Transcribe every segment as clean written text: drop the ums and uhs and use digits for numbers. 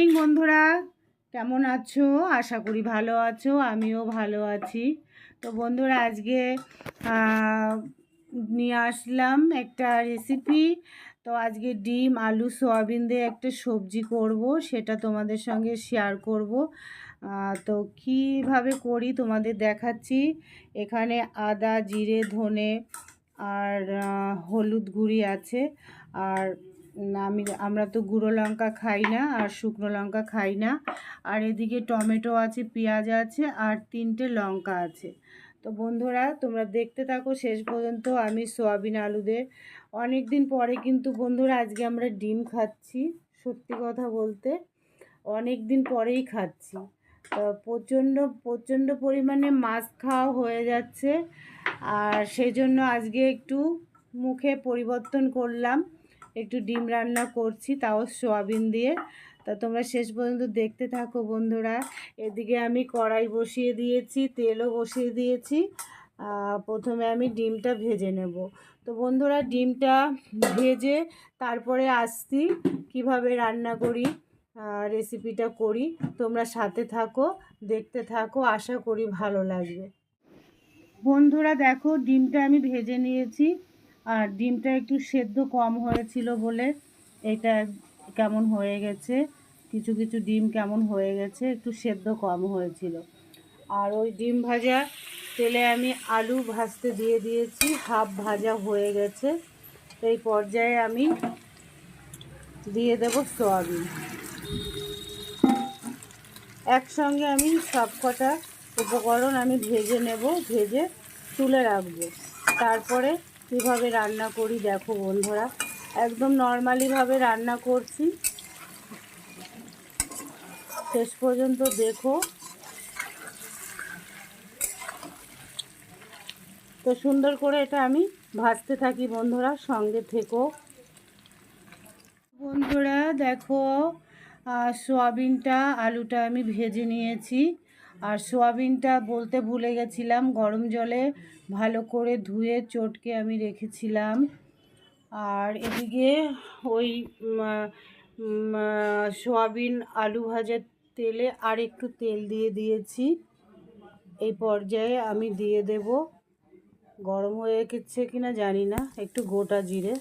Morning বন্ধুরা, কেমন আছো? আশা করি ভালো আছো, আমিও ভালো আছি। তো বন্ধুরা, আজকে নিয়ে আসলাম একটা রেসিপি। তো আজকে ডিম আলু সয়াবিন দিয়ে একটা সবজি করব, সেটা তোমাদের সঙ্গে শেয়ার করব। তো কিভাবে করি তোমাদের দেখাচ্ছি। এখানে আদা, জিরে, ধনে আর হলুদ গুঁড়ি আছে। আর আমরা তো গুঁড়ো লঙ্কা খাই না আর শুকনো লঙ্কা খাই না। আর এদিকে টমেটো আছে, পেঁয়াজ আছে আর 3টে লঙ্কা আছে। তো বন্ধুরা, তোমরা দেখতে থাকো শেষ পর্যন্ত। আমি সয়াবিন আলু দিয়ে অনেক দিন পরে কিন্তু বন্ধুরা আজকে আমরা ডিম খাচ্ছি। সত্যি কথা বলতে অনেক দিন পরেই খাচ্ছি। প্রচণ্ড প্রচণ্ড পরিমাণে মাছ খাওয়া হয়ে যাচ্ছে, আর সেই জন্য আজকে একটু মুখে পরিবর্তন করলাম, একটু ডিম রান্না করছি, তাও সয়াবিন দিয়ে। তা তোমরা শেষ পর্যন্ত দেখতে থাকো বন্ধুরা। এদিকে আমি কড়াই বসিয়ে দিয়েছি, তেলও বসিয়ে দিয়েছি। প্রথমে আমি ডিমটা ভেজে নেব। তো বন্ধুরা, ডিমটা ভেজে তারপরে আসছি কিভাবে রান্না করি, রেসিপিটা করি। তোমরা সাথে থাকো, দেখতে থাকো, আশা করি ভালো লাগবে। বন্ধুরা দেখো, ডিমটা আমি ভেজে নিয়েছি। আর ডিমটা একটু সেদ্ধ কম হয়েছিল বলে এটা কেমন হয়ে গেছে। কিছু কিছু ডিম কেমন হয়ে গেছে, একটু সেদ্ধ কম হয়েছিল। আর ওই ডিম ভাজা তেলে আমি আলু ভাজতে দিয়ে দিয়েছি, হাফ ভাজা হয়ে গেছে। এই পর্যায়ে আমি দিয়ে দেব সয়াবিন। একসঙ্গে আমি সব কটা উপকরণ আমি ভেজে নেব, ভেজে তুলে রাখবো। তারপরে কীভাবে রান্না করি দেখো বন্ধুরা, একদম নর্মালিভাবে রান্না করছি, শেষ পর্যন্ত দেখো। তো সুন্দর করে এটা আমি ভাজতে থাকি বন্ধুরা, সঙ্গে থেকো। বন্ধুরা দেখো, সয়াবিনটা আলুটা আমি ভেজে নিয়েছি। আর সয়াবিনটা বলতে ভুলে গেছিলাম, গরম জলে ভালো করে ধুয়ে চটকে আমি রেখেছিলাম। আর এদিকে ওই সয়াবিন আলু ভাজার তেলে আর একটু তেল দিয়ে দিয়েছি। এই পর্যায়ে আমি দিয়ে দেব, গরম হয়ে গেছে কিনা জানি না, একটু গোটা জিরে।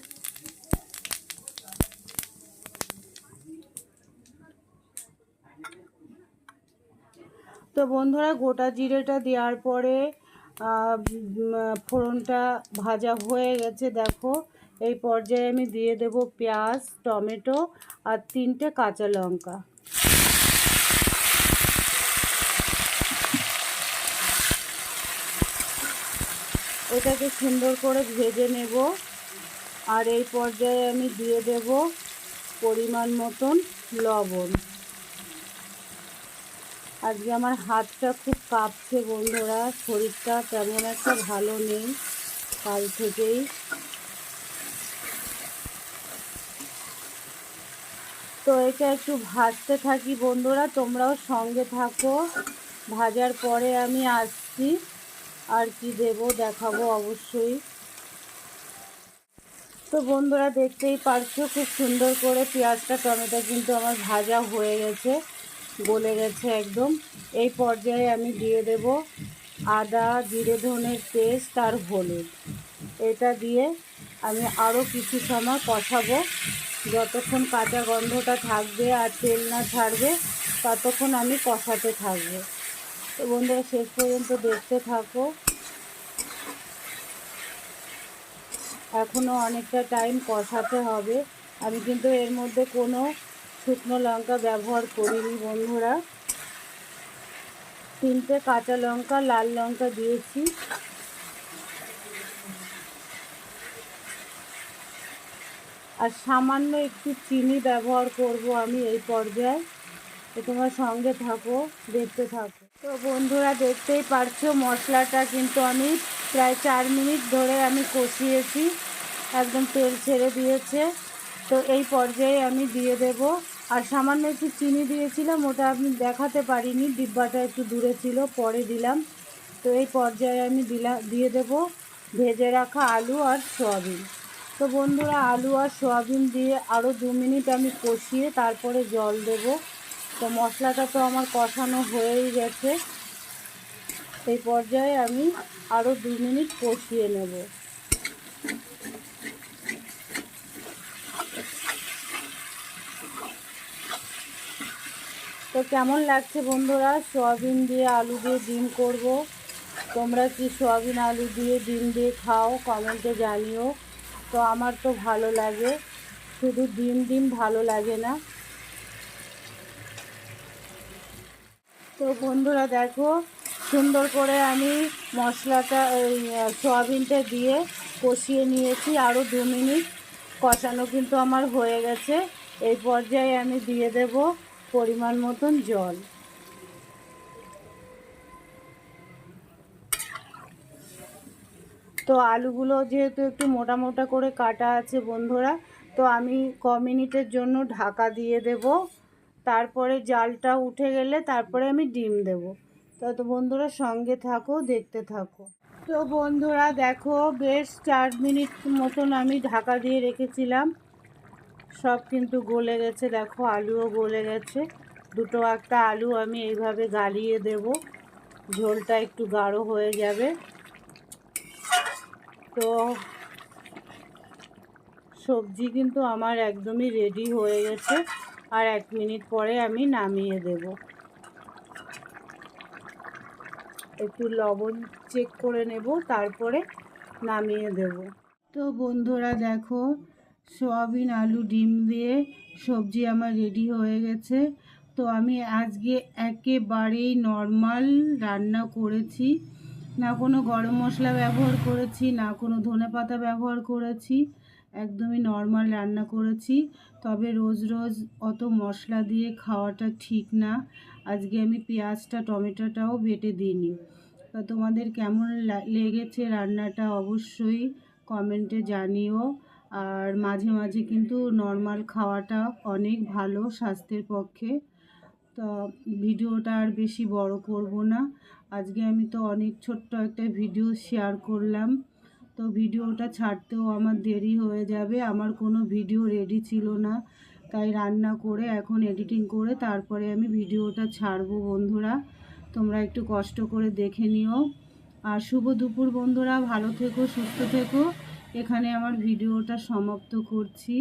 তো বন্ধুরা, গোটা জিরেটা দেওয়ার পরে ফোড়নটা ভাজা হয়ে গেছে দেখো। এই পর্যায়ে আমি দিয়ে দেব পেঁয়াজ, টমেটো আর 3টে কাঁচা লঙ্কা। এটাকে সুন্দর করে ভেজে নেব। আর এই পর্যায়ে আমি দিয়ে দেব পরিমাণ মতন লবণ। আজকে আমার হাতটা খুব কাঁপছে বন্ধুরা, শরীরটা তেমন একটা ভালো নেই কাল থেকেই। তো এটা একটু ভাজতে থাকি বন্ধুরা, তোমরাও সঙ্গে থাকো। ভাজার পরে আমি আসছি, আর কি দেব দেখাবো অবশ্যই। তো বন্ধুরা, দেখতেই পারছো খুব সুন্দর করে পেঁয়াজটা টমেটো কিন্তু আমার ভাজা হয়ে গেছে, গলে গেছে একদম। এই পর্যায়ে আমি দিয়ে দেব আদা, জিরে, ধনের পেস্ট আর হলুদ। এটা দিয়ে আমি আরও কিছু সময় কষাবো, যতক্ষণ কাঁচা গন্ধটা থাকবে আর তেল না ছাড়বে ততক্ষণ আমি কষাতে থাকবো। তো বন্ধুরা, শেষ পর্যন্ত দেখতে থাকো। এখনও অনেকটা টাইম কষাতে হবে। আমি কিন্তু এর মধ্যে কোনো শুকনো লঙ্কা ব্যবহার করিনি বন্ধুরা, 3টে কাঁচা লঙ্কা, লাল লঙ্কা দিয়েছি। আর সামান্য একটু চিনি ব্যবহার করব আমি এই পর্যায়ে। তো তোমার সঙ্গে থাকো, দেখতে থাকো। তো বন্ধুরা, দেখতেই পারছো মশলাটা কিন্তু আমি প্রায় 4 মিনিট ধরে আমি কষিয়েছি, একদম তেল ছেড়ে দিয়েছে। তো এই পর্যায়ে আমি দিয়ে দেব, আর সামান্য একটু চিনি দিয়েছিলাম, ওটা আমি দেখাতে পারিনি, ডিব্বাটা একটু দূরে ছিল, পরে দিলাম। তো এই পর্যায়ে আমি দিয়ে দেব ভেজে রাখা আলু আর সয়াবিন। তো বন্ধুরা, আলু আর সয়াবিন দিয়ে আরও 2 মিনিট আমি কষিয়ে তারপরে জল দেব। তো মশলাটা তো আমার কষানো হয়েই গেছে। এই পর্যায়ে আমি আরও 2 মিনিট কষিয়ে নেব। তো কেমন লাগছে বন্ধুরা, সয়াবিন দিয়ে আলু দিয়ে ডিম করব। তোমরা কি সয়াবিন আলু দিয়ে ডিম দিয়ে খাও? কমেন্টে জানিও। তো আমার তো ভালো লাগে, শুধু ডিম ভালো লাগে না। তো বন্ধুরা দেখো, সুন্দর করে আমি মশলাটা সয়াবিনটা দিয়ে কষিয়ে নিয়েছি। আরও 2 মিনিট কষানো কিন্তু আমার হয়ে গেছে। এই পর্যায়ে আমি দিয়ে দেব পরিমাণ মতন জল। তো আলুগুলো যেহেতু একটু মোটা মোটা করে কাটা আছে বন্ধুরা, তো আমি মিনিটের জন্য ঢাকা দিয়ে দেব। তারপরে জালটা উঠে গেলে তারপরে আমি ডিম দেব। তো বন্ধুরা সঙ্গে থাকো, দেখতে থাকো। তো বন্ধুরা দেখো, বেশ 4 মিনিট মতন আমি ঢাকা দিয়ে রেখেছিলাম। সব কিন্তু গলে গেছে, দেখো আলুও গলে গেছে। দুটো একটা আলু আমি এইভাবে গালিয়ে দেব, ঝোলটা একটু গাঢ় হয়ে যাবে। তো সবজি কিন্তু আমার একদমই রেডি হয়ে গেছে। আর 1 মিনিট পরে আমি নামিয়ে দেব। একটু লবণ চেক করে নেব, তারপরে নামিয়ে দেব। তো বন্ধুরা দেখো, সয়াবিন আলু ডিম দিয়ে সবজি আমার রেডি হয়ে গেছে। তো আমি আজকে একেবারেই নর্মাল রান্না করেছি, না কোনো গরম মশলা ব্যবহার করেছি, না কোনো ধনেপাতা ব্যবহার করেছি। একদমই নর্মাল রান্না করেছি। তবে রোজ রোজ অত মশলা দিয়ে খাওয়াটা ঠিক না। আজকে আমি পেঁয়াজটা টমেটোটাও বেটে দিইনি। তো তোমাদের কেমন লেগেছে রান্নাটা অবশ্যই কমেন্টে জানিও। আর মাঝে মাঝে কিন্তু নর্মাল খাওয়াটা অনেক ভালো স্বাস্থ্যের পক্ষে। তো ভিডিওটা আর বেশি বড় করব না। আজকে আমি তো অনেক ছোট্ট একটা ভিডিও শেয়ার করলাম। তো ভিডিওটা ছাড়তেও আমার দেরি হয়ে যাবে। আমার কোনো ভিডিও রেডি ছিল না, তাই রান্না করে এখন এডিটিং করে তারপরে আমি ভিডিওটা ছাড়বো বন্ধুরা। তোমরা একটু কষ্ট করে দেখে নিও। আর শুভ দুপুর বন্ধুরা, ভালো থেকো, সুস্থ থেকো। এখানে আমার ভিডিওটা সমাপ্ত করছি।